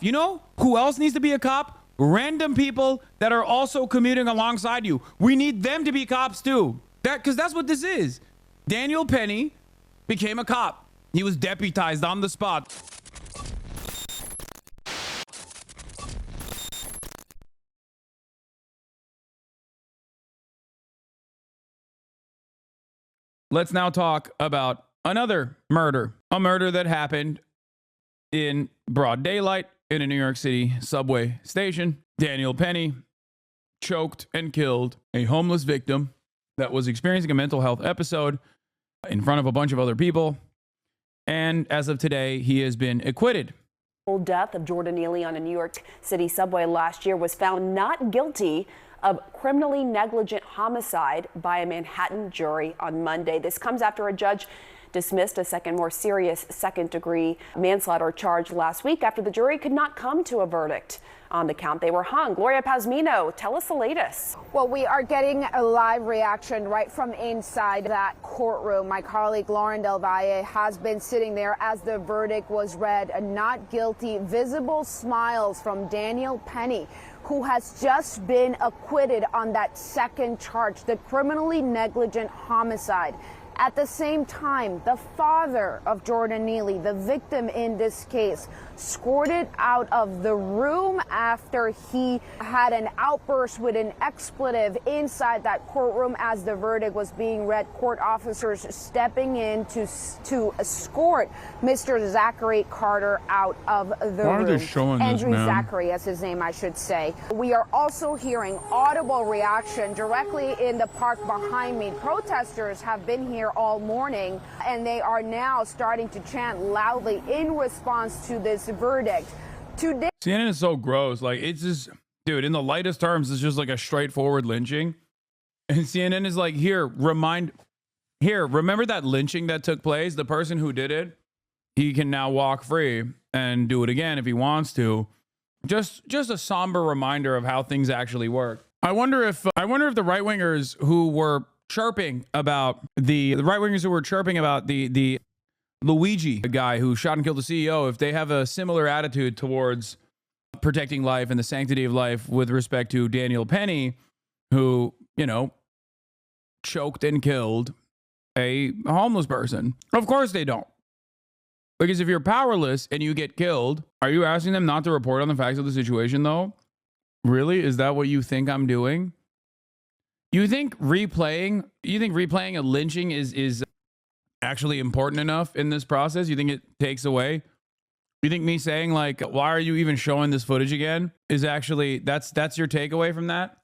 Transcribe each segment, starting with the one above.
You know who else needs to be a cop? Random people that are also commuting alongside you. We need them to be cops too. Because that's what this is. Daniel Penny became a cop. He was deputized on the spot. Let's now talk about another murder. A murder that happened in broad daylight in a New York City subway station. Daniel Penny choked and killed a homeless victim that was experiencing a mental health episode in front of a bunch of other people. And as of today, he has been acquitted. The death of Jordan Neely on a New York City subway last year was found not guilty of criminally negligent homicide by a Manhattan jury on Monday. This comes after a judge dismissed a second, more serious second-degree manslaughter charge last week after the jury could not come to a verdict on the count they were hung. Gloria Pazmino, tell us the latest. Well, we are getting a live reaction right from inside that courtroom. My colleague Lauren Del Valle has been sitting there as the verdict was read. A not guilty, visible smiles from Daniel Penny, who has just been acquitted on that second charge, the criminally negligent homicide. At the same time, the father of Jordan Neely, the victim in this case, escorted out of the room after he had an outburst with an expletive inside that courtroom as the verdict was being read. Court officers stepping in to escort Mr. Zachary Carter out of the room. Why are they showing this, Andrew man? Zachary, as his name, I should say. We are also hearing audible reaction directly in the park behind me. Protesters have been here all morning, and they are now starting to chant loudly in response to this verdict. Today, CNN is so gross. Like, it's just, dude, in the lightest terms, it's just like a straightforward lynching. And CNN is like, remember that lynching that took place? The person who did it, he can now walk free and do it again if he wants to. Just a somber reminder of how things actually work. I wonder if the right-wingers who were chirping about the Luigi guy who shot and killed the CEO, if they have a similar attitude towards protecting life and the sanctity of life with respect to Daniel Penny, who, choked and killed a homeless person. Of course they don't. Because if you're powerless and you get killed, are you asking them not to report on the facts of the situation, though? Really? Is that what you think I'm doing? You think replaying a lynching is actually important enough in this process? You think it takes away? You think me saying, like, why are you even showing this footage again is actually, that's your takeaway from that?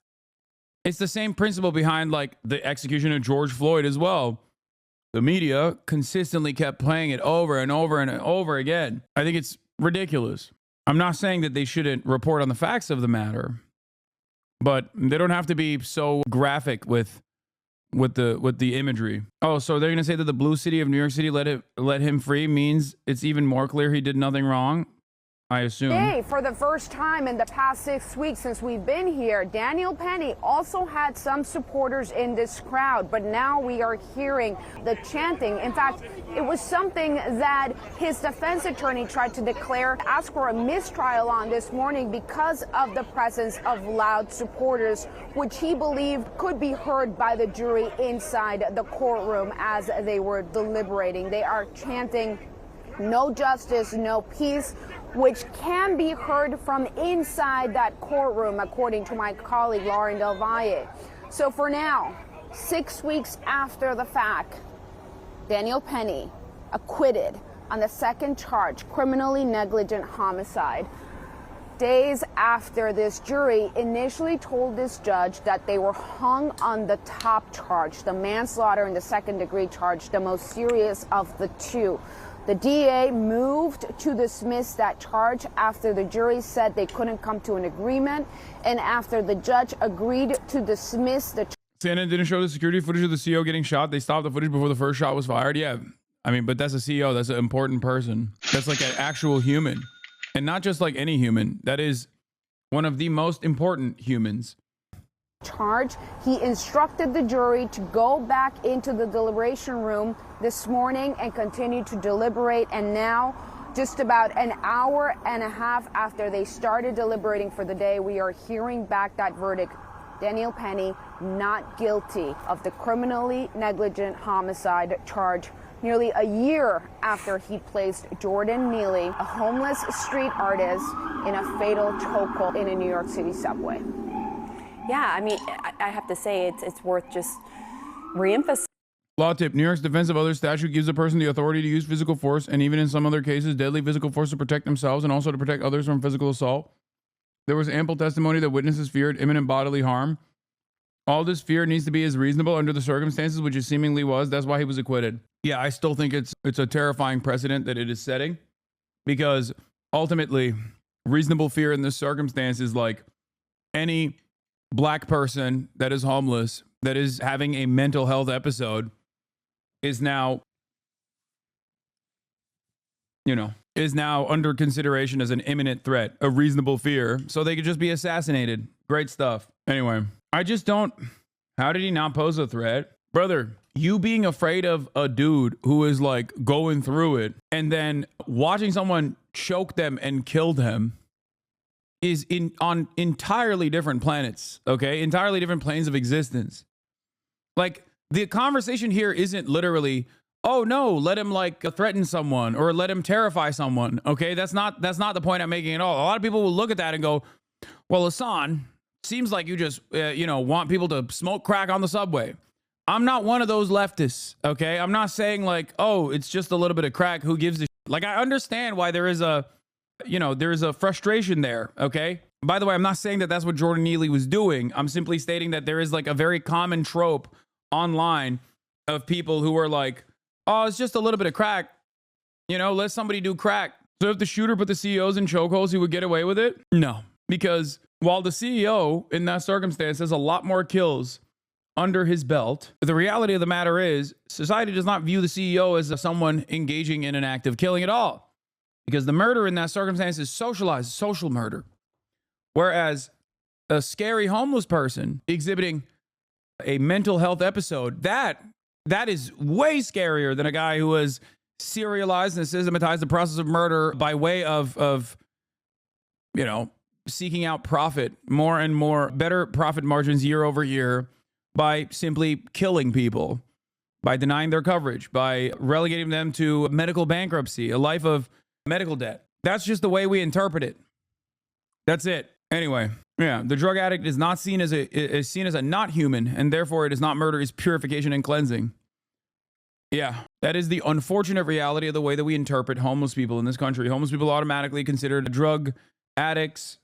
It's the same principle behind, like, the execution of George Floyd as well. The media consistently kept playing it over and over and over again. I think it's ridiculous. I'm not saying that they shouldn't report on the facts of the matter, but they don't have to be so graphic with the imagery. Oh, so they're gonna say that the blue city of New York City let him free means it's even more clear he did nothing wrong? I assume. Today, for the first time in the past 6 weeks since we've been here, Daniel Penny also had some supporters in this crowd, but now we are hearing the chanting. In fact, it was something that his defense attorney tried to declare, ask for a mistrial on this morning because of the presence of loud supporters, which he believed could be heard by the jury inside the courtroom as they were deliberating. They are chanting, "No justice, no peace," which can be heard from inside that courtroom, according to my colleague Lauren Del Valle. So for now, 6 weeks after the fact, Daniel Penny acquitted on the second charge, criminally negligent homicide. Days after this jury initially told this judge that they were hung on the top charge, the manslaughter and the second-degree charge, the most serious of the two. The DA moved to dismiss that charge after the jury said they couldn't come to an agreement, and after the judge agreed to dismiss the charge. CNN didn't show the security footage of the CEO getting shot. They stopped the footage before the first shot was fired. Yeah, I mean, but that's a CEO. That's an important person. That's like an actual human, and not just like any human. That is one of the most important humans. Charge. He instructed the jury to go back into the deliberation room this morning and continue to deliberate, and now Just about an hour and a half after they started deliberating for the day, we are hearing back that verdict. Daniel Penny not guilty of the criminally negligent homicide charge nearly a year after he placed Jordan Neely, a homeless street artist, in a fatal chokehold in a New York City subway. Yeah, I mean, I have to say it's worth just reemphasizing. Law tip: New York's Defense of Others statute gives a person the authority to use physical force, and even in some other cases, deadly physical force, to protect themselves and also to protect others from physical assault. There was ample testimony that witnesses feared imminent bodily harm. All this fear needs to be as reasonable under the circumstances, which it seemingly was. That's why he was acquitted. Yeah, I still think it's a terrifying precedent that it is setting, because ultimately, reasonable fear in this circumstance is like any black person that is homeless, that is having a mental health episode, is now, is now under consideration as an imminent threat, a reasonable fear, so they could just be assassinated. Great stuff. Anyway, I just don't. How did he not pose a threat? Brother, you being afraid of a dude who is like going through it and then watching someone choke them and kill them is on entirely different planets, okay? Entirely different planes of existence. Like, the conversation here isn't literally, oh no, let him like threaten someone or let him terrify someone, okay? That's not the point I'm making at all. A lot of people will look at that and go, well, Hasan, seems like you just, want people to smoke crack on the subway. I'm not one of those leftists, okay? I'm not saying like, oh, it's just a little bit of crack. Who gives a shit? Like, I understand why there is a frustration there, okay? By the way, I'm not saying that that's what Jordan Neely was doing. I'm simply stating that there is like a very common trope online of people who are like, oh, it's just a little bit of crack. Let somebody do crack. So if the shooter put the CEOs in chokeholds, he would get away with it? No, because while the CEO in that circumstance has a lot more kills under his belt, the reality of the matter is society does not view the CEO as someone engaging in an act of killing at all, because the murder in that circumstance is socialized, social murder. Whereas a scary homeless person exhibiting a mental health episode, that is way scarier than a guy who has serialized and systematized the process of murder by way of seeking out profit, more and more, better profit margins year over year, by simply killing people, by denying their coverage, by relegating them to medical bankruptcy, a life of medical debt. That's just the way we interpret it. That's it. Anyway, yeah, the drug addict is not seen as a not human, and therefore it is not murder, it's purification and cleansing. Yeah, that is the unfortunate reality of the way that we interpret homeless people in this country. Homeless people automatically considered drug addicts.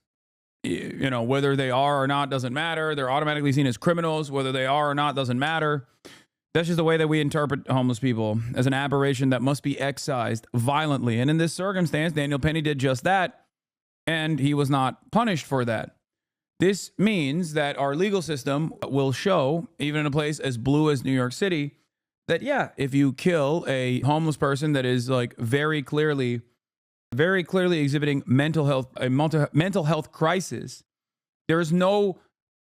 Whether they are or not doesn't matter. They're automatically seen as criminals. Whether they are or not doesn't matter. That's just the way that we interpret homeless people, as an aberration that must be excised violently. And in this circumstance, Daniel Penny did just that, and he was not punished for that. This means that our legal system will show, even in a place as blue as New York City, that yeah, if you kill a homeless person that is like very clearly exhibiting mental health crisis, there is no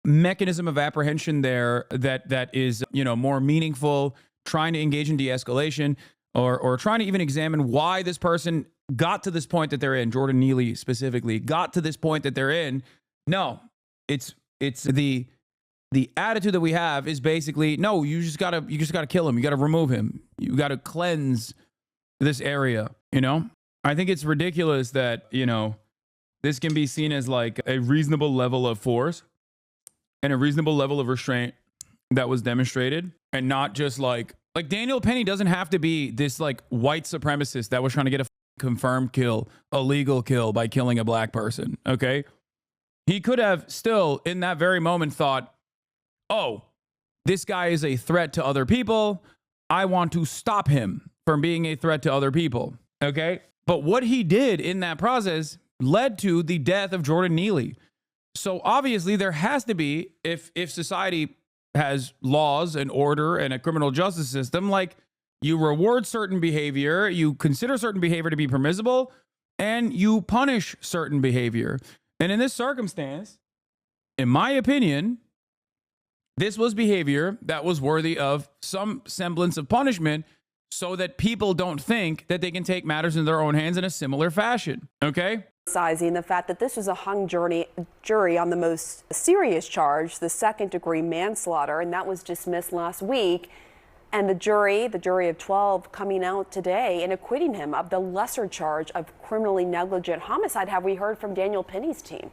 mechanism of apprehension there that is more meaningful, trying to engage in de-escalation or trying to even examine why this person got to this point that they're in. Jordan Neely specifically got to this point that they're in. No, it's the attitude that we have is basically, no, you just gotta kill him. You gotta remove him. You gotta cleanse this area. I think it's ridiculous that, this can be seen as like a reasonable level of force and a reasonable level of restraint that was demonstrated, and not just like Daniel Penny doesn't have to be this like white supremacist that was trying to get a confirmed kill, a legal kill by killing a black person. Okay. He could have still in that very moment thought, oh, this guy is a threat to other people. I want to stop him from being a threat to other people. Okay. But what he did in that process led to the death of Jordan Neely. So obviously there has to be, if society has laws and order and a criminal justice system, like you reward certain behavior, you consider certain behavior to be permissible, and you punish certain behavior. And in this circumstance, in my opinion, this was behavior that was worthy of some semblance of punishment. so that people don't think that they can take matters in their own hands in a similar fashion. Okay? Emphasizing the fact that this was a hung jury on the most serious charge, the second-degree manslaughter, and that was dismissed last week. And the jury of 12, coming out today and acquitting him of the lesser charge of criminally negligent homicide. Have we heard from Daniel Penny's team?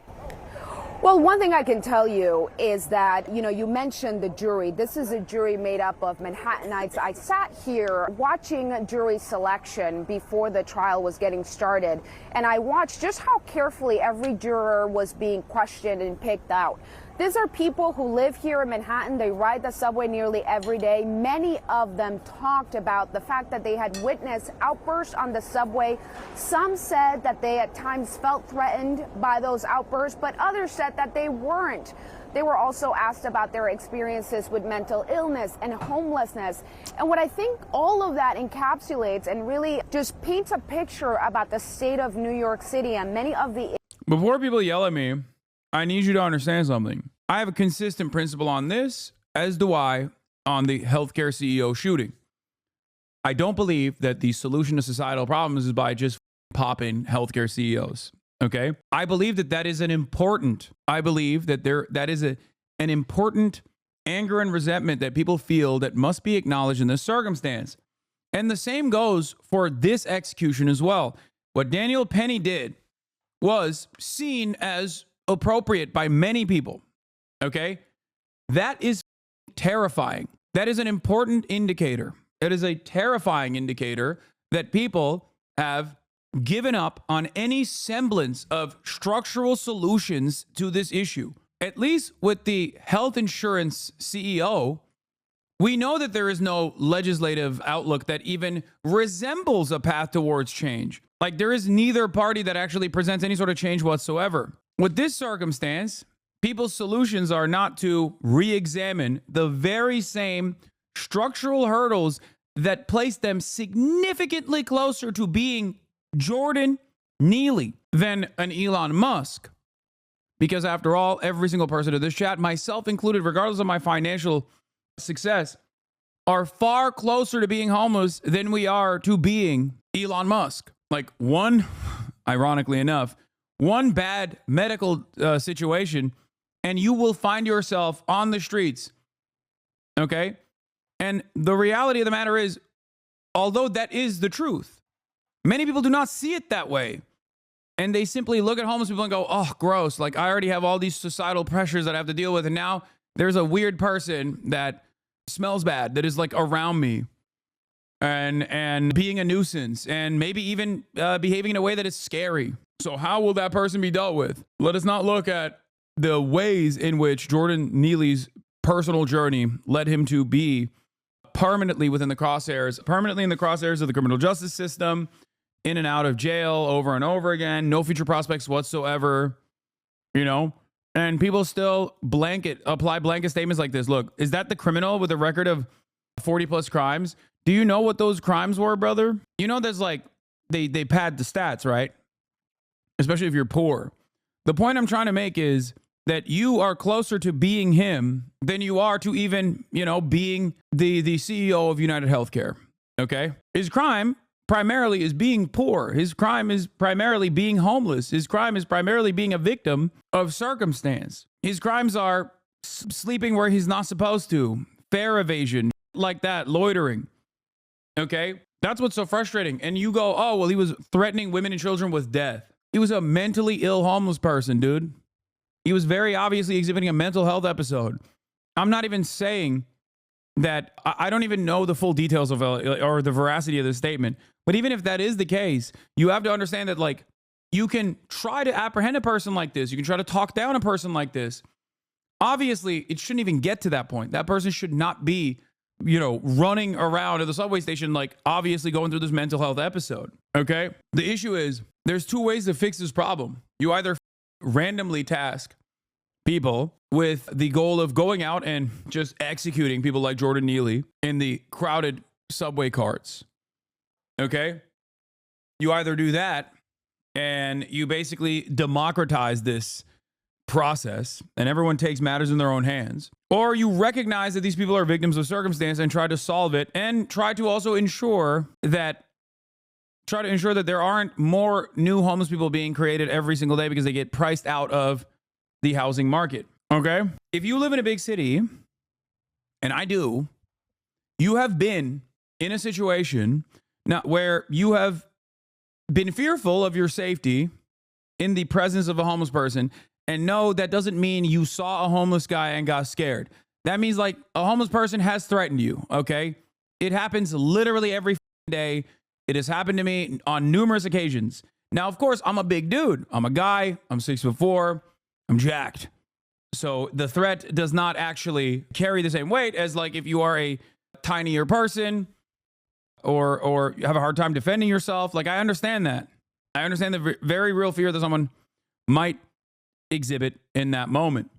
Well, one thing I can tell you is that, you mentioned the jury. This is a jury made up of Manhattanites. I sat here watching jury selection before the trial was getting started, and I watched just how carefully every juror was being questioned and picked out. These are people who live here in Manhattan. They ride the subway nearly every day. Many of them talked about the fact that they had witnessed outbursts on the subway. Some said that they at times felt threatened by those outbursts, but others said that they weren't. They were also asked about their experiences with mental illness and homelessness. And what I think all of that encapsulates and really just paints a picture about the state of New York City and many of the... Before people yell at me, I need you to understand something. I have a consistent principle on this, as do I on the healthcare CEO shooting. I don't believe that the solution to societal problems is by just popping healthcare CEOs. Okay? I believe that that is an important anger and resentment that people feel that must be acknowledged in this circumstance. And the same goes for this execution as well. What Daniel Penny did was seen as appropriate by many people. Okay? That is terrifying. That is an important indicator. It is a terrifying indicator that people have given up on any semblance of structural solutions to this issue. At least with the health insurance CEO, we know that there is no legislative outlook that even resembles a path towards change. Like, there is neither party that actually presents any sort of change whatsoever. With this circumstance, people's solutions are not to re-examine the very same structural hurdles that place them significantly closer to being Jordan Neely than an Elon Musk. Because after all, every single person in this chat, myself included, regardless of my financial success, are far closer to being homeless than we are to being Elon Musk. Like, ironically enough, one bad medical situation, and you will find yourself on the streets. Okay? And the reality of the matter is, although that is the truth, many people do not see it that way. And they simply look at homeless people and go, oh, gross. Like, I already have all these societal pressures that I have to deal with. And now there's a weird person that smells bad that is like around me and being a nuisance and maybe even behaving in a way that is scary. So how will that person be dealt with? Let us not look at the ways in which Jordan Neely's personal journey led him to be permanently in the crosshairs of the criminal justice system, in and out of jail over and over again, no future prospects whatsoever, and people still apply blanket statements like this. Look, is that the criminal with a record of 40 plus crimes? Do you know what those crimes were, brother? There's like, they pad the stats, right? Especially if you're poor. The point I'm trying to make is that you are closer to being him than you are to even, being the CEO of United Healthcare. Okay? His crime primarily is being poor. His crime is primarily being homeless. His crime is primarily being a victim of circumstance. His crimes are sleeping where he's not supposed to, fare evasion, like that, loitering. Okay? That's what's so frustrating. And you go, oh, well, he was threatening women and children with death. He was a mentally ill homeless person, dude. He was very obviously exhibiting a mental health episode. I'm not even saying that I don't even know the full details of or the veracity of the statement. But even if that is the case, you have to understand that, like, you can try to apprehend a person like this. You can try to talk down a person like this. Obviously, it shouldn't even get to that point. That person should not be, running around at the subway station, like, obviously going through this mental health episode. Okay? The issue is, there's two ways to fix this problem. You either randomly task people with the goal of going out and just executing people like Jordan Neely in the crowded subway carts. Okay? You either do that and you basically democratize this process and everyone takes matters in their own hands, Or you recognize that these people are victims of circumstance and try to solve it, and try to also ensure that there aren't more new homeless people being created every single day because they get priced out of the housing market. Okay? If you live in a big city, and I do, you have been in a situation now where you have been fearful of your safety in the presence of a homeless person. And no, that doesn't mean you saw a homeless guy and got scared. That means like a homeless person has threatened you, okay? It happens literally every day. It has happened to me on numerous occasions. Now, of course, I'm a big dude. I'm a guy. I'm 6'4". I'm jacked. So the threat does not actually carry the same weight as like if you are a tinier person or you have a hard time defending yourself. Like, I understand that. I understand the very real fear that someone might exhibit in that moment.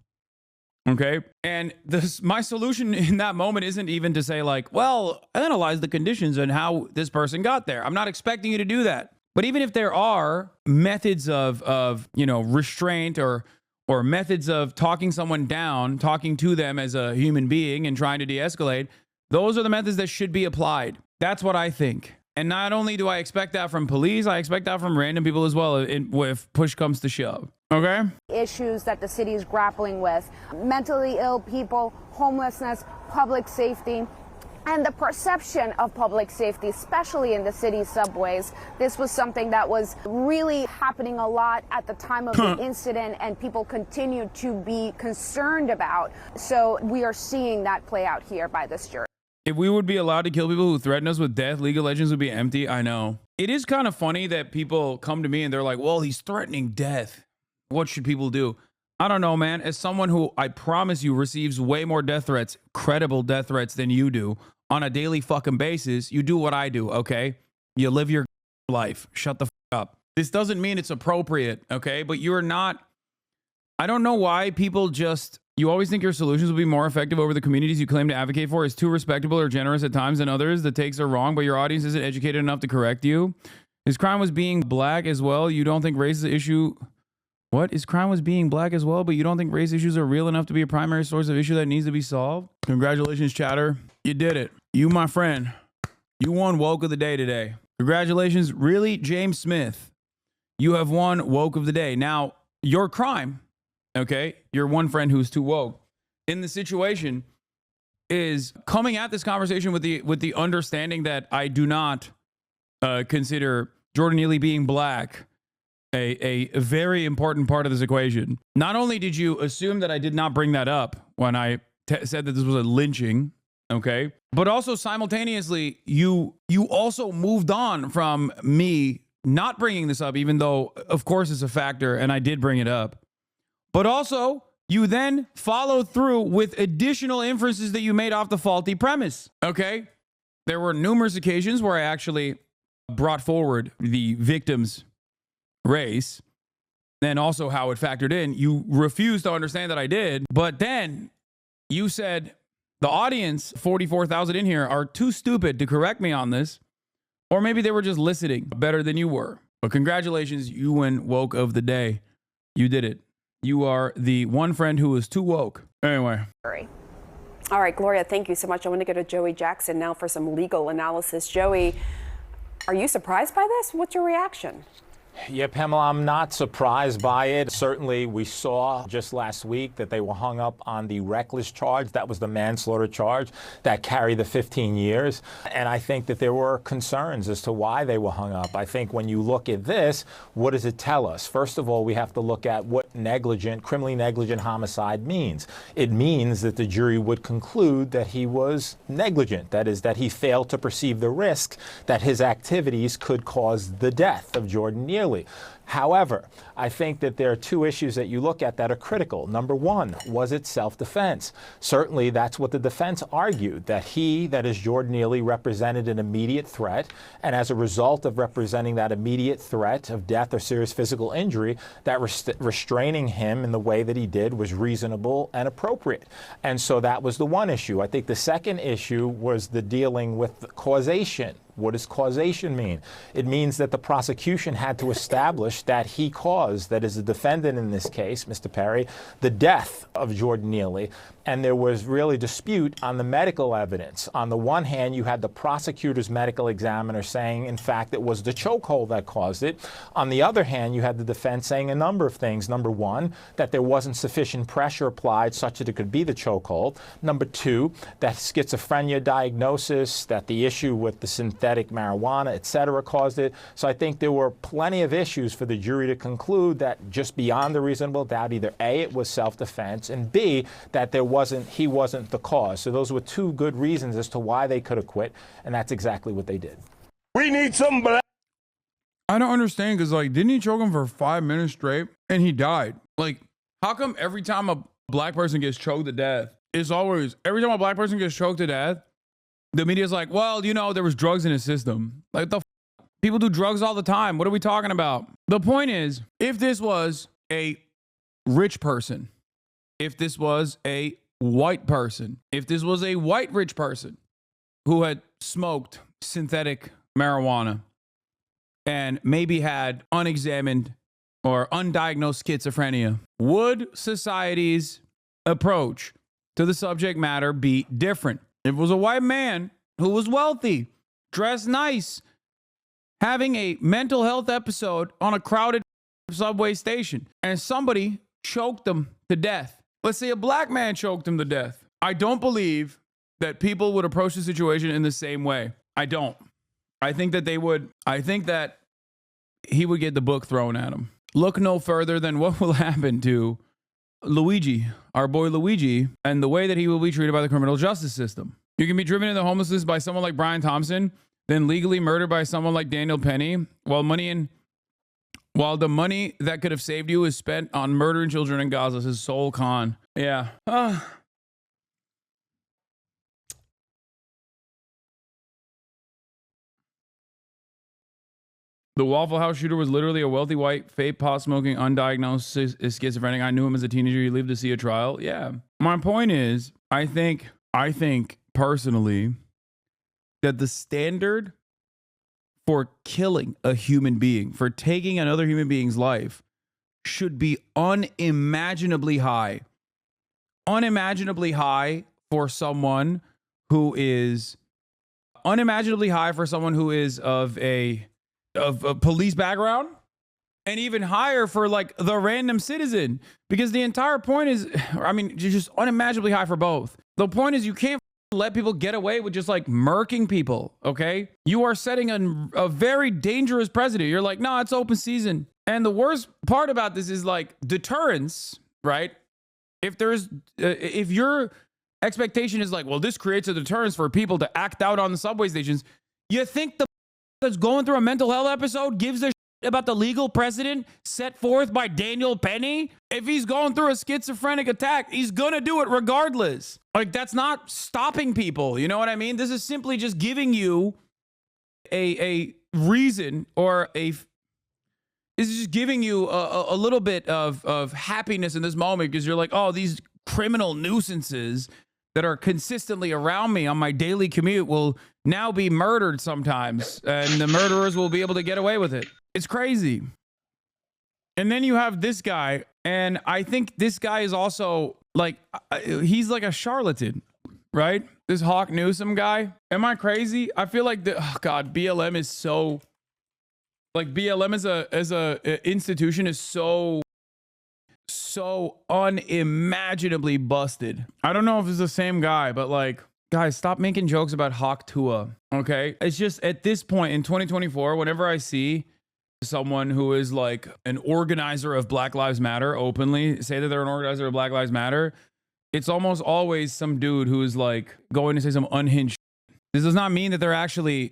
Okay. And my solution in that moment isn't even to say like, well, analyze the conditions and how this person got there. I'm not expecting you to do that. But even if there are methods of restraint or methods of talking someone down, talking to them as a human being and trying to de-escalate, those are the methods that should be applied. That's what I think. And not only do I expect that from police, I expect that from random people as well if push comes to shove. Okay? Issues that the city is grappling with: mentally ill people, homelessness, public safety, and the perception of public safety, especially in the city's subways. This was something that was really happening a lot at the time of the incident, and people continue to be concerned about. So we are seeing that play out here by this jury. If we would be allowed to kill people who threaten us with death, League of Legends would be empty. I know. It is kind of funny that people come to me and they're like, well, he's threatening death. What should people do? I don't know, man. As someone who, I promise you, receives way more death threats, credible death threats than you do on a daily fucking basis, you do what I do, okay? You live your life. Shut the fuck up. This doesn't mean it's appropriate, okay? But you're not... I don't know why people just... You always think your solutions will be more effective over the communities you claim to advocate for. Is too respectable or generous at times than others. The takes are wrong, but your audience isn't educated enough to correct you. His crime was being black as well. You don't think race is an issue... What? His crime was being black as well, but you don't think race issues are real enough to be a primary source of issue that needs to be solved? Congratulations, chatter. You did it. You, my friend. You won woke of the day today. Congratulations. Really, James Smith. You have won woke of the day. Now, your crime, okay, your one friend who's too woke, in the situation is coming at this conversation with the understanding that I do not consider Jordan Neely being black a very important part of this equation. Not only did you assume that I did not bring that up when I said that this was a lynching, okay, but also simultaneously, you also moved on from me not bringing this up, even though, of course, it's a factor, and I did bring it up. But also, you then followed through with additional inferences that you made off the faulty premise, okay? There were numerous occasions where I actually brought forward the victim's race and also how it factored in. You refused to understand that I did, but then you said the audience, 44,000 in here, are too stupid to correct me on this, or maybe they were just listening better than you were. But congratulations, you win woke of the day. You did it. You are the one friend who is too woke. Anyway. All right, Gloria, thank you so much. I want to go to Joey Jackson now for some legal analysis. Joey, are you surprised by this? What's your reaction? Yeah, Pamela, I'm not surprised by it. Certainly, we saw just last week that they were hung up on the reckless charge. That was the manslaughter charge that carried the 15 years. And I think that there were concerns as to why they were hung up. I think when you look at this, what does it tell us? First of all, we have to look at what criminally negligent homicide means. It means that the jury would conclude that he was negligent. That is, that he failed to perceive the risk that his activities could cause the death of Jordan Neely. However, I think that there are two issues that you look at that are critical. Number one, was it self-defense? Certainly, that's what the defense argued, that he, that is Jordan Neely, represented an immediate threat, and as a result of representing that immediate threat of death or serious physical injury, that restraining him in the way that he did was reasonable and appropriate. And so that was the one issue. I think the second issue was the dealing with the causation, What does causation mean? It means that the prosecution had to establish that he caused, that is the defendant in this case, Mr. Perry, the death of Jordan Neely. And there was really dispute on the medical evidence. On the one hand, you had the prosecutor's medical examiner saying, in fact, it was the chokehold that caused it. On the other hand, you had the defense saying a number of things. Number one, that there wasn't sufficient pressure applied such that it could be the chokehold. Number two, that schizophrenia diagnosis, that the issue with the synthetic marijuana, et cetera, caused it. So I think there were plenty of issues for the jury to conclude that just beyond a reasonable doubt, either A, it was self-defense, and B, that he wasn't the cause. So those were two good reasons as to why they could acquit, and that's exactly what they did. We need some black. I don't understand, because, like, didn't he choke him for 5 minutes straight and he died? Like, how come every time a black person gets choked to death, it's always, every time a black person gets choked to death, the media's like, well, you know, there was drugs in his system. Like, people do drugs all the time. What are we talking about? The point is, if this was a rich person, if this was a white person, if this was a white rich person who had smoked synthetic marijuana and maybe had unexamined or undiagnosed schizophrenia, would society's approach to the subject matter be different? If it was a white man who was wealthy, dressed nice, having a mental health episode on a crowded subway station, and somebody choked them to death. Let's say a black man choked him to death. I don't believe that people would approach the situation in the same way. I don't. I think that they would. I think that he would get the book thrown at him. Look no further than what will happen to Luigi, our boy Luigi, and the way that he will be treated by the criminal justice system. You can be driven into homelessness by someone like Brian Thompson, then legally murdered by someone like Daniel Penny, while the money that could have saved you is spent on murdering children in Gaza. This is sole con. Yeah. The Waffle House shooter was literally a wealthy white, vape pot smoking, undiagnosed schizophrenic. I knew him as a teenager. He lived to see a trial. Yeah. My point is, I think personally that the standard for killing a human being, for taking another human being's life, should be unimaginably high. Unimaginably high for someone who is of a police background, and even higher for like the random citizen, because the entire point is, I mean, just unimaginably high for both. The point is, you can't let people get away with just like murking people. Okay, you are setting a very dangerous precedent. You're like, no, it's open season. And the worst part about this is like deterrence, right? If your expectation is like, well, this creates a deterrence for people to act out on the subway stations, you think the that's going through a mental health episode gives a shit about the legal precedent set forth by Daniel Penny? If he's going through a schizophrenic attack, he's gonna do it regardless. Like, that's not stopping people. You know what I mean? This is simply just giving you a reason, or this is just giving you a little bit of happiness in this moment, because you're like, oh, these criminal nuisances that are consistently around me on my daily commute will now be murdered sometimes, and the murderers will be able to get away with it. It's crazy. And then you have this guy, and I think this guy is also like, he's like a charlatan, right? This Hawk Newsome guy. Am I crazy? I feel like BLM is so, like, BLM as a institution is so unimaginably busted. I don't know if it's the same guy, but like, guys, stop making jokes about Hawk Tua, okay? It's just at this point in 2024, whenever I see someone who is like an organizer of Black Lives Matter openly say that they're an organizer of Black Lives Matter, it's almost always some dude who is like going to say some unhinged shit. This does not mean that they're actually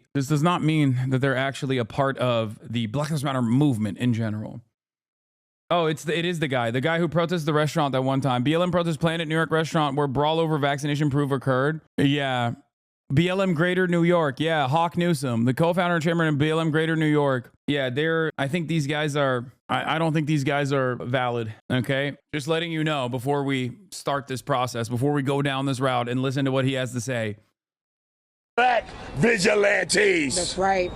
a part of the Black Lives Matter movement in general. Oh, it is the guy who protested the restaurant that one time. BLM protest planned at New York restaurant where brawl over vaccination proof occurred. Yeah. BLM Greater New York. Yeah. Hawk Newsome, the co-founder and chairman of BLM Greater New York. Yeah. I think these guys are, I don't think these guys are valid. Okay. Just letting you know before we start this process, before we go down this route and listen to what he has to say. black vigilantes. That's right.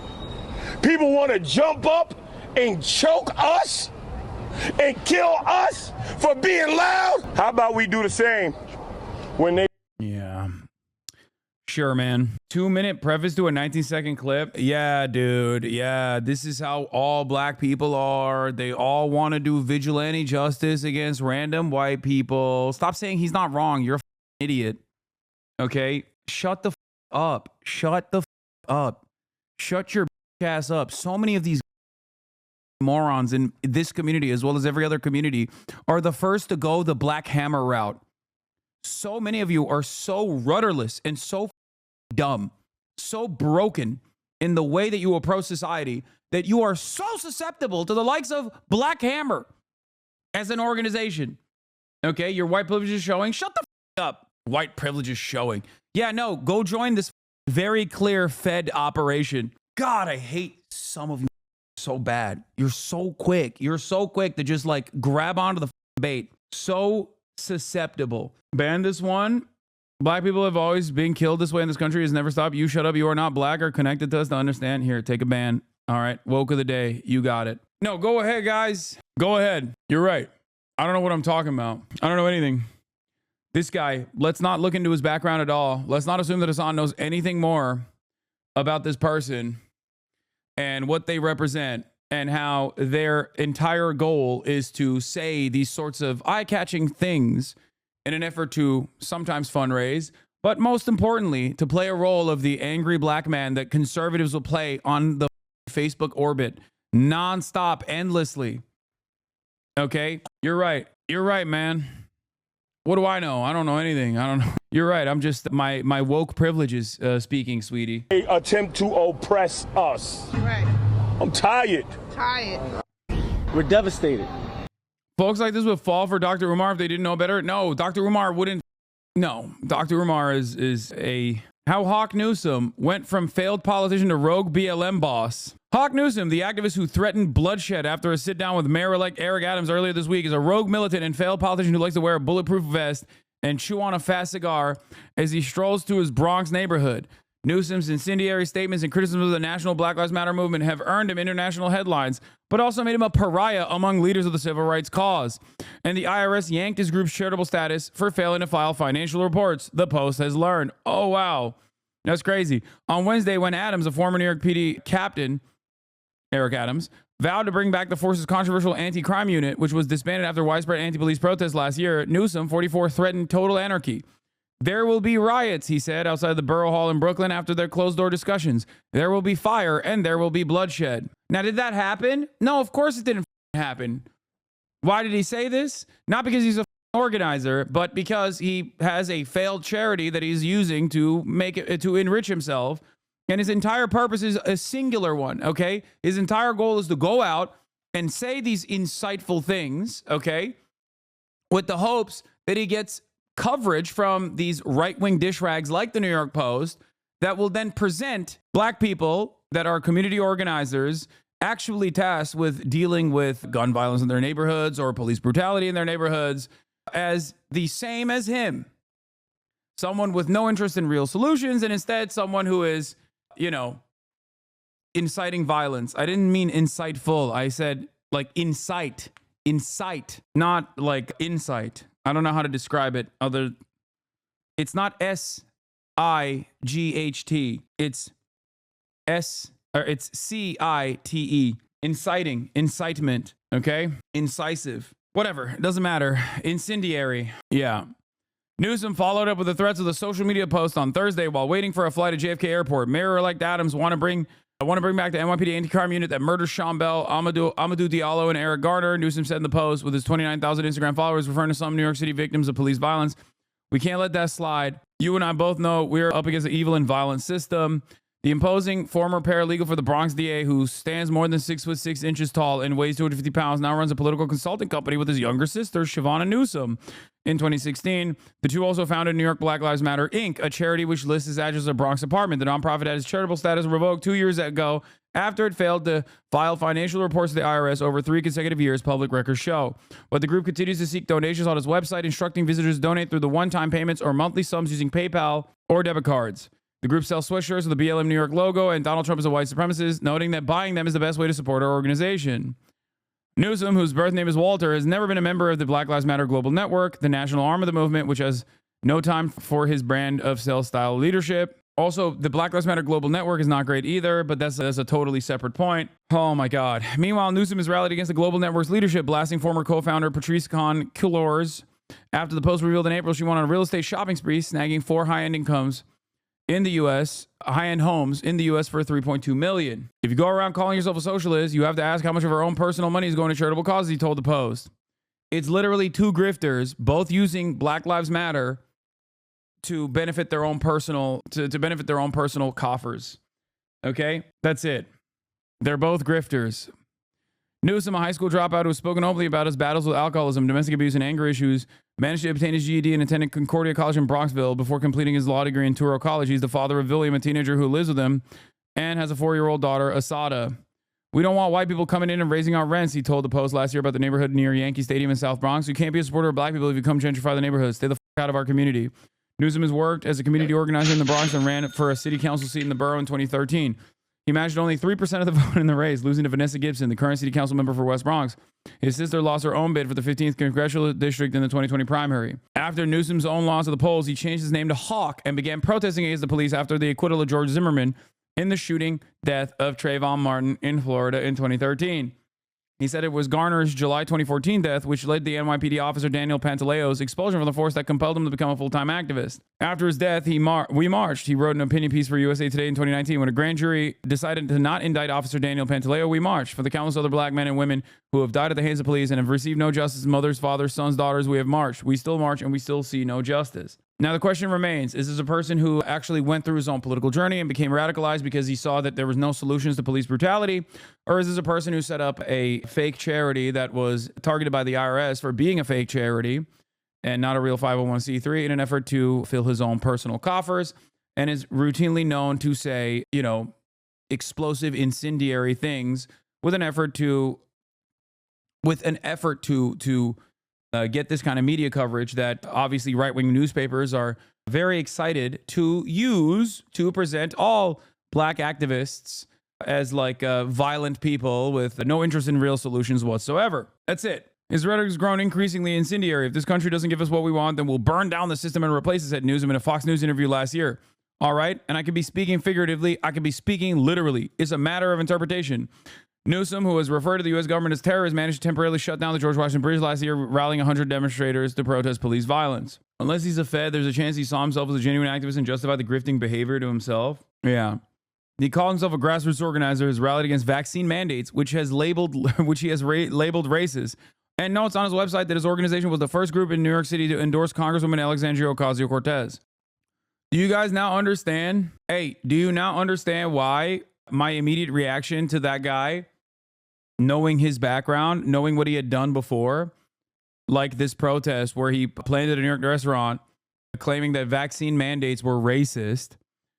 People want to jump up and choke us and kill us for being loud. How about we do the same when they... Yeah. Sure, man. 2-minute preface to a 19-second clip. Yeah, dude. Yeah, this is how all black people are. They all want to do vigilante justice against random white people. Stop saying he's not wrong. You're a idiot. Okay? Shut the up. Shut the up. Shut your ass up. So many of these morons in this community, as well as every other community, are the first to go the Black Hammer route. So many of you are so rudderless and so dumb, so broken in the way that you approach society that you are so susceptible to the likes of Black Hammer as an organization. Okay, your white privilege is showing. Shut the up. White privilege is showing. Yeah, no, go join this very clear Fed operation. God, I hate some of you so bad. You're so quick. You're so quick to just like grab onto the bait. So susceptible. Ban this one. Black people have always been killed this way in this country. Has never stopped. You shut up. You are not black or connected to us to understand. Here, take a ban. All right. Woke of the day. You got it. No, go ahead, guys. Go ahead. You're right. I don't know what I'm talking about. I don't know anything. This guy, let's not look into his background at all. Let's not assume that Hasan knows anything more about this person and what they represent and how their entire goal is to say these sorts of eye-catching things in an effort to sometimes fundraise, but most importantly, to play a role of the angry black man that conservatives will play on the Facebook orbit nonstop, endlessly. Okay? You're right. You're right, man. What do I know? I don't know anything. I don't know. You're right. I'm just, my woke privileges speaking, sweetie. They attempt to oppress us. Right. I'm tired. We're devastated. Folks like this would fall for Dr. Umar if they didn't know better. No, Dr. Umar wouldn't. No, Dr. Umar is a... How Hawk Newsom went from failed politician to rogue BLM boss. Hawk Newsom, the activist who threatened bloodshed after a sit-down with Mayor-elect Eric Adams earlier this week, is a rogue militant and failed politician who likes to wear a bulletproof vest and chew on a fast cigar as he strolls through his Bronx neighborhood. Newsom's incendiary statements and criticism of the national Black Lives Matter movement have earned him international headlines, but also made him a pariah among leaders of the civil rights cause. And the IRS yanked his group's charitable status for failing to file financial reports, the Post has learned. Oh, wow. That's crazy. On Wednesday, when Adams, a former New York PD captain, Eric Adams, vowed to bring back the force's controversial anti-crime unit, which was disbanded after widespread anti-police protests last year, Newsom, 44, threatened total anarchy. There will be riots, he said, outside the Borough Hall in Brooklyn after their closed-door discussions. There will be fire and there will be bloodshed. Now, did that happen? No, of course it didn't happen. Why did he say this? Not because he's a organizer, but because he has a failed charity that he's using to make it, to enrich himself. And his entire purpose is a singular one, okay? His entire goal is to go out and say these insightful things, okay? With the hopes that he gets coverage from these right-wing dish rags like the New York Post that will then present black people that are community organizers actually tasked with dealing with gun violence in their neighborhoods or police brutality in their neighborhoods as the same as him. Someone with no interest in real solutions and instead someone who is, you know, inciting violence. I didn't mean insightful. I said like incite, not like insight. I don't know how to describe it it's not S-I-G-H-T. It's C-I-T-E. Inciting, incitement, okay? Incisive. Whatever, it doesn't matter. Incendiary. Yeah. Newsom followed up with the threats of the social media post on Thursday while waiting for a flight at JFK Airport. Mayor-elect Adams want to bring back the NYPD anti-crime unit that murdered Sean Bell, Amadou Diallo, and Eric Garner. Newsom said in the post with his 29,000 Instagram followers, referring to some New York City victims of police violence. We can't let that slide. You and I both know we're up against an evil and violent system. The imposing former paralegal for the Bronx DA, who stands more than 6'6" tall and weighs 250 pounds, now runs a political consulting company with his younger sister, Shavonna Newsom. In 2016, the two also founded New York Black Lives Matter, Inc., a charity which lists his address as a Bronx apartment. The nonprofit had its charitable status revoked 2 years ago after it failed to file financial reports to the IRS over 3 consecutive years, public records show. But the group continues to seek donations on its website, instructing visitors to donate through the one-time payments or monthly sums using PayPal or debit cards. The group sells sweatshirts with the BLM New York logo, and Donald Trump is a white supremacist, noting that buying them is the best way to support our organization. Newsom, whose birth name is Walter, has never been a member of the Black Lives Matter Global Network, the national arm of the movement, which has no time for his brand of sales-style leadership. Also, the Black Lives Matter Global Network is not great either, but that's a totally separate point. Oh my God. Meanwhile, Newsom has rallied against the Global Network's leadership, blasting former co-founder Patrice Cullors after the Post revealed in April she went on a real estate shopping spree, snagging 4 high-end homes in the U.S. for $3.2 million. If you go around calling yourself a socialist, you have to ask how much of our own personal money is going to charitable causes, he told the Post. It's literally 2 grifters, both using Black Lives Matter to benefit their own personal coffers. Okay? That's it. They're both grifters. Newsom, a high school dropout who has spoken openly about his battles with alcoholism, domestic abuse, and anger issues, managed to obtain his GED and attended Concordia College in Bronxville before completing his law degree in Touro College. He's the father of William, a teenager who lives with him, and has a 4-year-old daughter, Asada. We don't want white people coming in and raising our rents, he told the Post last year about the neighborhood near Yankee Stadium in South Bronx. You can't be a supporter of black people if you come gentrify the neighborhood. Stay the out of our community. Newsom has worked as a community organizer in the Bronx and ran for a city council seat in the borough in 2013. He managed only 3% of the vote in the race, losing to Vanessa Gibson, the current city council member for West Bronx. His sister lost her own bid for the 15th congressional district in the 2020 primary. After Newsom's own loss at the polls, he changed his name to Hawk and began protesting against the police after the acquittal of George Zimmerman in the shooting death of Trayvon Martin in Florida in 2013. He said it was Garner's July 2014 death, which led the NYPD officer Daniel Pantaleo's expulsion from the force that compelled him to become a full-time activist. After his death, we marched. He wrote an opinion piece for USA Today in 2019. When a grand jury decided to not indict Officer Daniel Pantaleo, we marched. For the countless other black men and women who have died at the hands of police and have received no justice, mothers, fathers, sons, daughters, we have marched. We still march, and we still see no justice. Now, the question remains, is this a person who actually went through his own political journey and became radicalized because he saw that there was no solutions to police brutality? Or is this a person who set up a fake charity that was targeted by the IRS for being a fake charity and not a real 501c3 in an effort to fill his own personal coffers, and is routinely known to say, explosive, incendiary things with an effort to get this kind of media coverage that obviously right-wing newspapers are very excited to use to present all black activists as violent people with no interest in real solutions whatsoever. That's it. His rhetoric has grown increasingly incendiary. If this country doesn't give us what we want, then we'll burn down the system and replace it, said Newsom in a Fox News interview last year. All right? And I could be speaking figuratively. I could be speaking literally. It's a matter of interpretation. Newsom, who has referred to the U.S. government as terrorists, managed to temporarily shut down the George Washington Bridge last year, rallying 100 demonstrators to protest police violence. Unless he's a Fed, there's a chance he saw himself as a genuine activist and justified the grifting behavior to himself. Yeah. He called himself a grassroots organizer, has rallied against vaccine mandates, which he has labeled racist. And notes on his website that his organization was the first group in New York City to endorse Congresswoman Alexandria Ocasio-Cortez. Do you guys now understand? Hey, do you now understand why my immediate reaction to that guy, knowing his background, knowing what he had done before, like this protest where he planted a New York restaurant claiming that vaccine mandates were racist?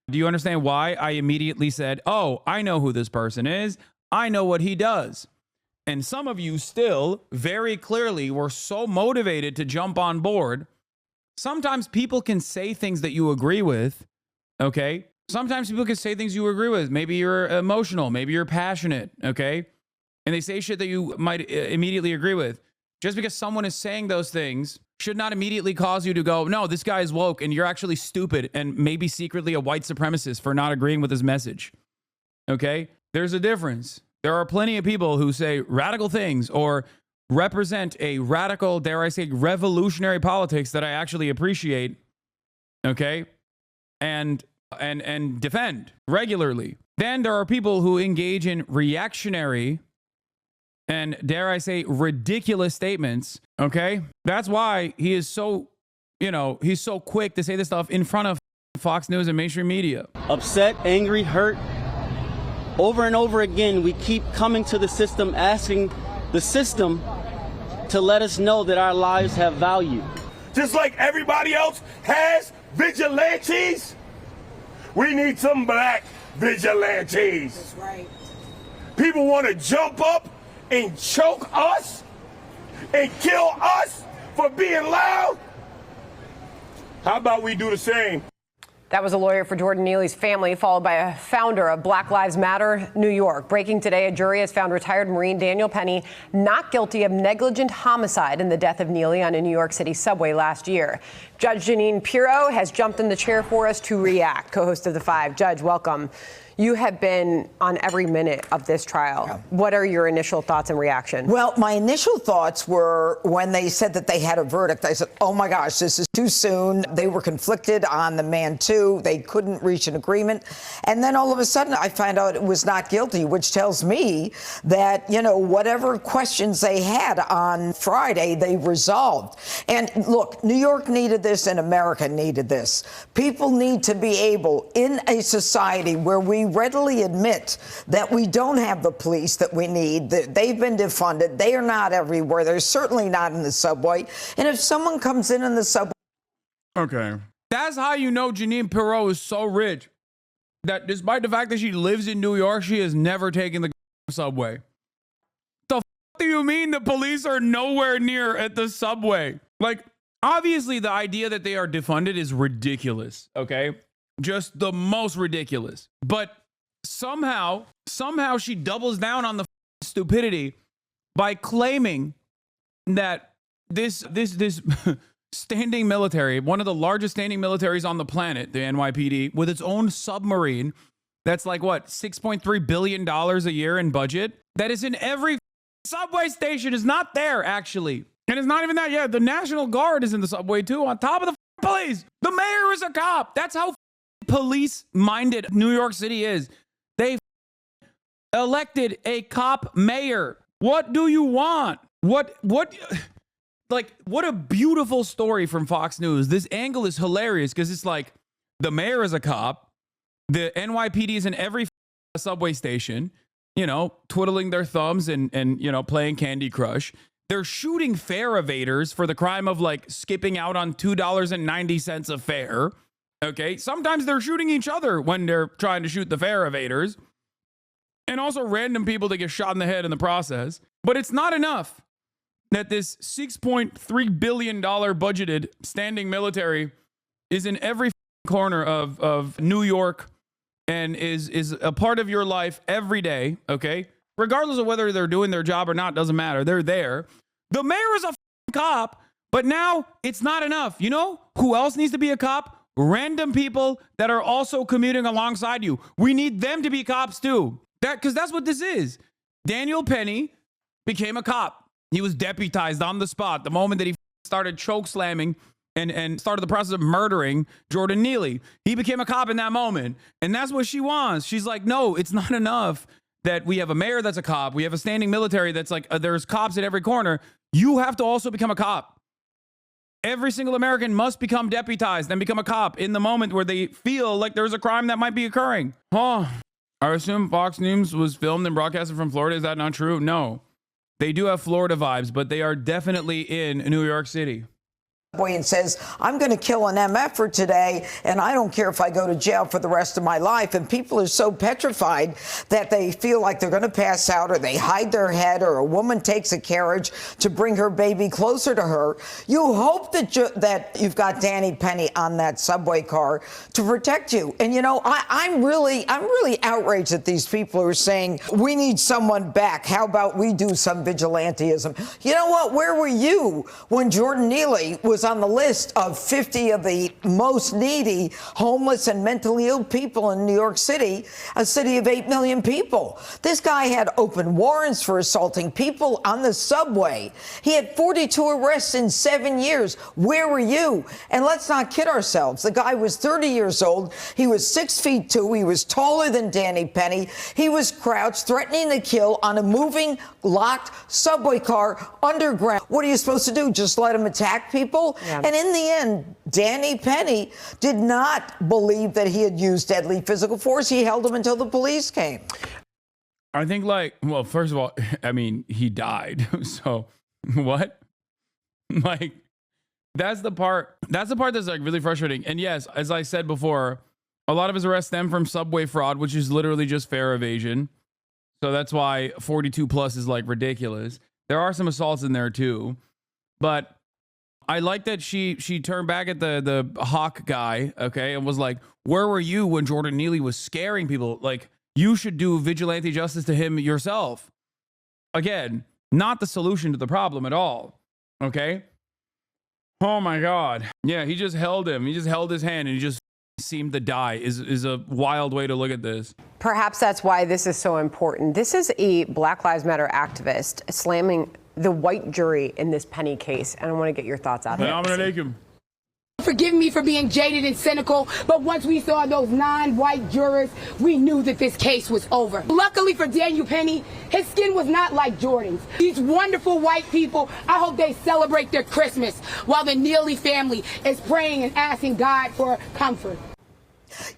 Do you understand why I immediately said, oh, I know who this person is. I know what he does. And some of you still very clearly were so motivated to jump on board. Sometimes people can say things that you agree with, okay? Sometimes people can say things you agree with. Maybe you're emotional. Maybe you're passionate, okay? And they say shit that you might immediately agree with. Just because someone is saying those things should not immediately cause you to go, no, this guy is woke and you're actually stupid and maybe secretly a white supremacist for not agreeing with his message, okay? There's a difference. There are plenty of people who say radical things or represent a radical, dare I say, revolutionary politics that I actually appreciate, okay, and defend regularly. Then there are people who engage in reactionary and, dare I say, ridiculous statements, okay? That's why he is so, he's so quick to say this stuff in front of Fox News and mainstream media. Upset, angry, hurt. Over and over again, we keep coming to the system, asking the system to let us know that our lives have value. Just like everybody else has vigilantes, we need some black vigilantes. That's right. People want to jump up and choke us and kill us for being loud. How about we do the same? That was a lawyer for Jordan Neely's family, followed by a founder of Black Lives Matter New York. Breaking today, a jury has found retired Marine Daniel Penny not guilty of negligent homicide in the death of Neely on a New York City subway last year. Judge Janine Pirro has jumped in the chair for us to react. Co-host of The Five. Judge, welcome. You have been on every minute of this trial. Yeah. What are your initial thoughts and reaction? Well, my initial thoughts were when they said that they had a verdict, I said, oh my gosh, this is too soon. They were conflicted on the man too. They couldn't reach an agreement. And then all of a sudden I found out it was not guilty, which tells me that, you know, whatever questions they had on Friday, they resolved. And look, New York needed this and America needed this. People need to be able, in a society where we readily admit that we don't have the police that we need, that they've been defunded, they are not everywhere, they're certainly not in the subway. And if someone comes in the subway... Okay. That's how you know Janine Pirro is so rich that despite the fact that she lives in New York, she has never taken the subway. The f do you mean the police are nowhere near at the subway? Like, obviously the idea that they are defunded is ridiculous, okay? Just the most ridiculous. But somehow she doubles down on the stupidity by claiming that this standing military, one of the largest standing militaries on the planet, the NYPD, with its own submarine, that's like what, $6.3 billion a year in budget, that is in every subway station, is not there actually. And it's not even that. Yeah, the National Guard is in the subway too, on top of the police. The mayor is a cop. That's how police-minded New York City is. They elected a cop mayor. What do you want? What a beautiful story from Fox News. This angle is hilarious because it's like the mayor is a cop, the NYPD is in every subway station, you know, twiddling their thumbs and you know, playing Candy Crush. They're shooting fare evaders for the crime of like skipping out on $2.90 of fare. Okay, sometimes they're shooting each other when they're trying to shoot the fare evaders, and also random people that get shot in the head in the process. But it's not enough that this $6.3 billion budgeted standing military is in every corner of New York and is a part of your life every day, okay? Regardless of whether they're doing their job or not, doesn't matter. They're there. The mayor is a cop, but now it's not enough. You know who else needs to be a cop? Random people that are also commuting alongside you. We need them to be cops too. Because that's what this is. Daniel Penny became a cop. He was deputized on the spot the moment that he started choke slamming and started the process of murdering Jordan Neely. He became a cop in that moment. And that's what she wants. She's like, no, it's not enough that we have a mayor that's a cop. We have a standing military that's like, there's cops at every corner. You have to also become a cop. Every single American must become deputized and become a cop in the moment where they feel like there's a crime that might be occurring. Oh, I assume Fox News was filmed and broadcasted from Florida. Is that not true? No. They do have Florida vibes, but they are definitely in New York City. And says, I'm going to kill an MF for today, and I don't care if I go to jail for the rest of my life. And people are so petrified that they feel like they're going to pass out, or they hide their head, or a woman takes a carriage to bring her baby closer to her. You hope that you've got Danny Penny on that subway car to protect you. And, you know, I'm really outraged at these people who are saying, we need someone back. How about we do some vigilantism? You know what? Where were you when Jordan Neely was on the list of 50 of the most needy, homeless and mentally ill people in New York City, a city of 8 million people? This guy had open warrants for assaulting people on the subway. He had 42 arrests in 7 years. Where were you? And let's not kid ourselves. The guy was 30 years old. He was 6'2". He was taller than Danny Penny. He was crouched, threatening to kill on a moving, locked subway car underground. What are you supposed to do? Just let him attack people? Yeah. And in the end, Danny Penny did not believe that he had used deadly physical force. He held him until the police came. I think, like, well, first of all, I mean, he died. So what? Like, that's the part that's like really frustrating. And yes, as I said before, a lot of his arrests stem from subway fraud, which is literally just fare evasion. So that's why 42 plus is like ridiculous. There are some assaults in there too, but I like that she turned back at the Hawk guy, okay, and was like, where were you when Jordan Neely was scaring people? Like, you should do vigilante justice to him yourself. Again, not the solution to the problem at all, okay? Oh my God. Yeah, he just held him. He just held his hand and he just seemed to die is a wild way to look at this. Perhaps that's why this is so important. This is a Black Lives Matter activist slamming the white jury in this Penny case, and I want to get your thoughts on it. Forgive me for being jaded and cynical, but once we saw those 9 white jurors, we knew that this case was over. Luckily for Daniel Penny, his skin was not like Jordan's. These wonderful white people, I hope they celebrate their Christmas while the Neely family is praying and asking God for comfort.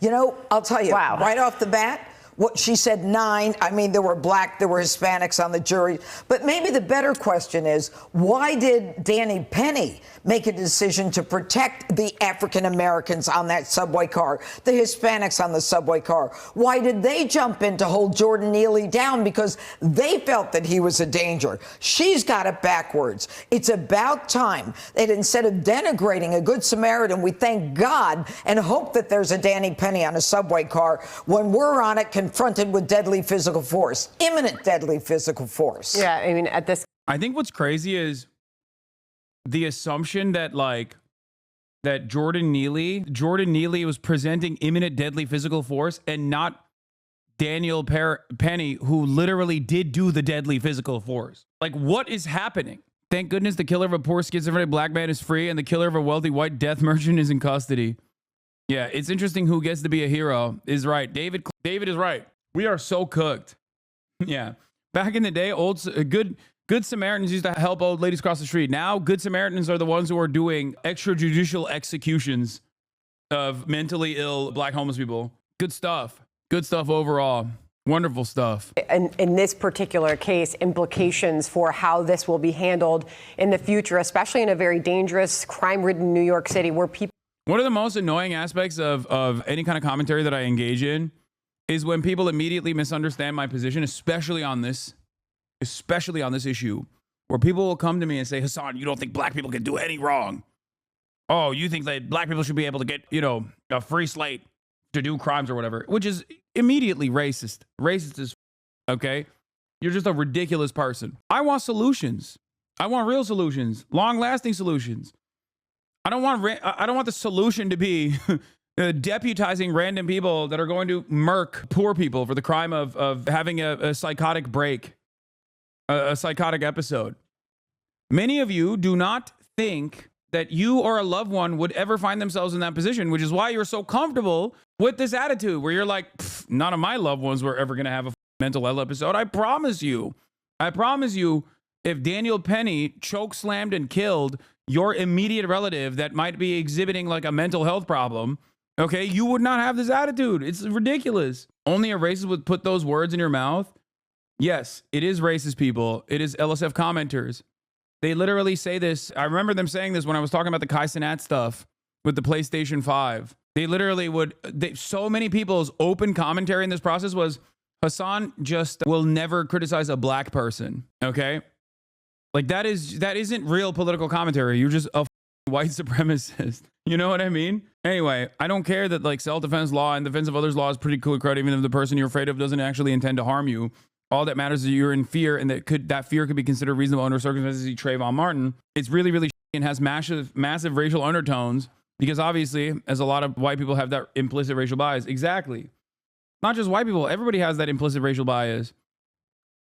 You know, I'll tell you, right off the bat, what she said 9, I mean, there were black, there were Hispanics on the jury. But maybe the better question is, why did Danny Penny make a decision to protect the African Americans on that subway car, the Hispanics on the subway car? Why did they jump in to hold Jordan Neely down? Because they felt that he was a danger. She's got it backwards. It's about time that instead of denigrating a good Samaritan, we thank God and hope that there's a Danny Penny on a subway car when we're on it confronted with deadly physical force, imminent deadly physical force. Yeah, I mean, at this. I think what's crazy is the assumption that that Jordan Neely was presenting imminent deadly physical force and not Daniel Penny, who literally did do the deadly physical force. Like, what is happening? Thank goodness the killer of a poor schizophrenic black man is free and the killer of a wealthy white death merchant is in custody. Yeah, it's interesting who gets to be a hero is right. David is right. We are so cooked. Yeah. Back in the day, good Samaritans used to help old ladies cross the street. Now, good Samaritans are the ones who are doing extrajudicial executions of mentally ill black homeless people. Good stuff. Good stuff overall. Wonderful stuff. And in this particular case, implications for how this will be handled in the future, especially in a very dangerous, crime-ridden New York City where people. One of the most annoying aspects of any kind of commentary that I engage in is when people immediately misunderstand my position, especially on this issue, where people will come to me and say, Hasan, you don't think black people can do any wrong. Oh, you think that black people should be able to get, a free slate to do crimes or whatever, which is immediately racist. Racist is, okay? You're just a ridiculous person. I want solutions. I want real solutions, long-lasting solutions. I don't want the solution to be deputizing random people that are going to murk poor people for the crime of having a psychotic break, a psychotic episode. Many of you do not think that you or a loved one would ever find themselves in that position, which is why you're so comfortable with this attitude where you're like, none of my loved ones were ever going to have a mental health episode. I promise you, if Daniel Penny chokeslammed and killed your immediate relative that might be exhibiting like a mental health problem, okay, you would not have this attitude. It's ridiculous. Only a racist would put those words in your mouth. Yes, it is racist people. It is LSF commenters. They literally say this. I remember them saying this when I was talking about the Kai Cenat stuff with the PlayStation 5. They literally so many people's open commentary in this process was, Hasan just will never criticize a black person, okay? Like that isn't real political commentary. You're just a white supremacist. You know what I mean? Anyway, I don't care that like self-defense law and defense of others law is pretty cool crud, even if the person you're afraid of doesn't actually intend to harm you. All that matters is you're in fear, and that fear could be considered reasonable under circumstances. See Trayvon Martin. It's really, really and has massive racial undertones because obviously, as a lot of white people have that implicit racial bias. Exactly. Not just white people. Everybody has that implicit racial bias.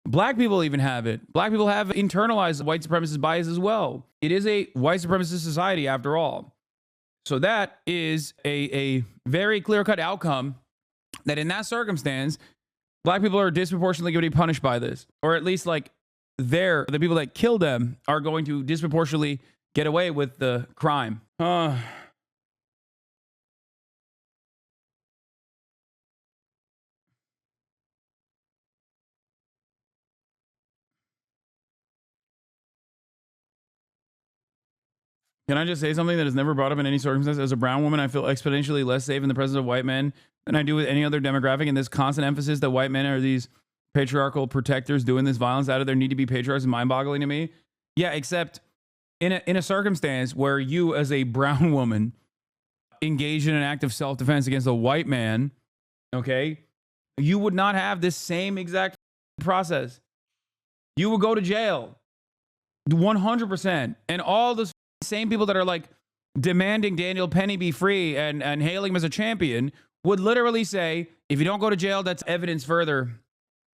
Black people even have it. Black people have internalized white supremacist bias as well. It is a white supremacist society after all. So that is a very clear-cut outcome that in that circumstance, black people are disproportionately going to be punished by this. Or at least like the people that killed them are going to disproportionately get away with the crime. Can I just say something that is never brought up in any circumstance? As a brown woman, I feel exponentially less safe in the presence of white men than I do with any other demographic. And this constant emphasis that white men are these patriarchal protectors doing this violence out of their need to be patriarchs is mind-boggling to me. Yeah, except in a circumstance where you, as a brown woman, engage in an act of self-defense against a white man, okay, you would not have this same exact process. You would go to jail 100%. And all the same people that are like demanding Daniel Penny be free and hailing him as a champion would literally say, if you don't go to jail, that's evidence further.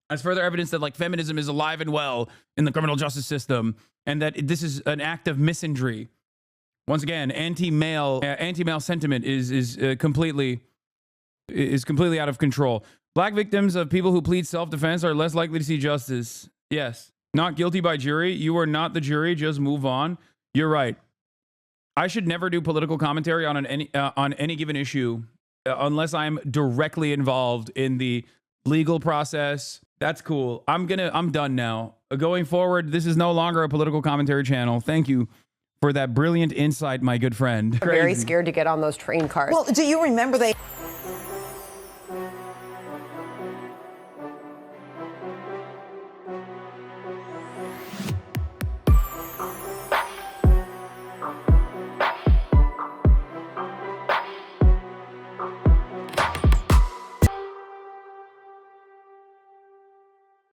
That's further evidence that like feminism is alive and well in the criminal justice system and that this is an act of misandry. Once again, anti-male sentiment is completely out of control. Black victims of people who plead self-defense are less likely to see justice. Yes. Not guilty by jury. You are not the jury. Just move on. You're right. I should never do political commentary on any given issue unless I'm directly involved in the legal process. That's cool. I'm done now. Going forward, this is no longer a political commentary channel. Thank you for that brilliant insight, my good friend. Very scared to get on those train cars. Well, do you remember they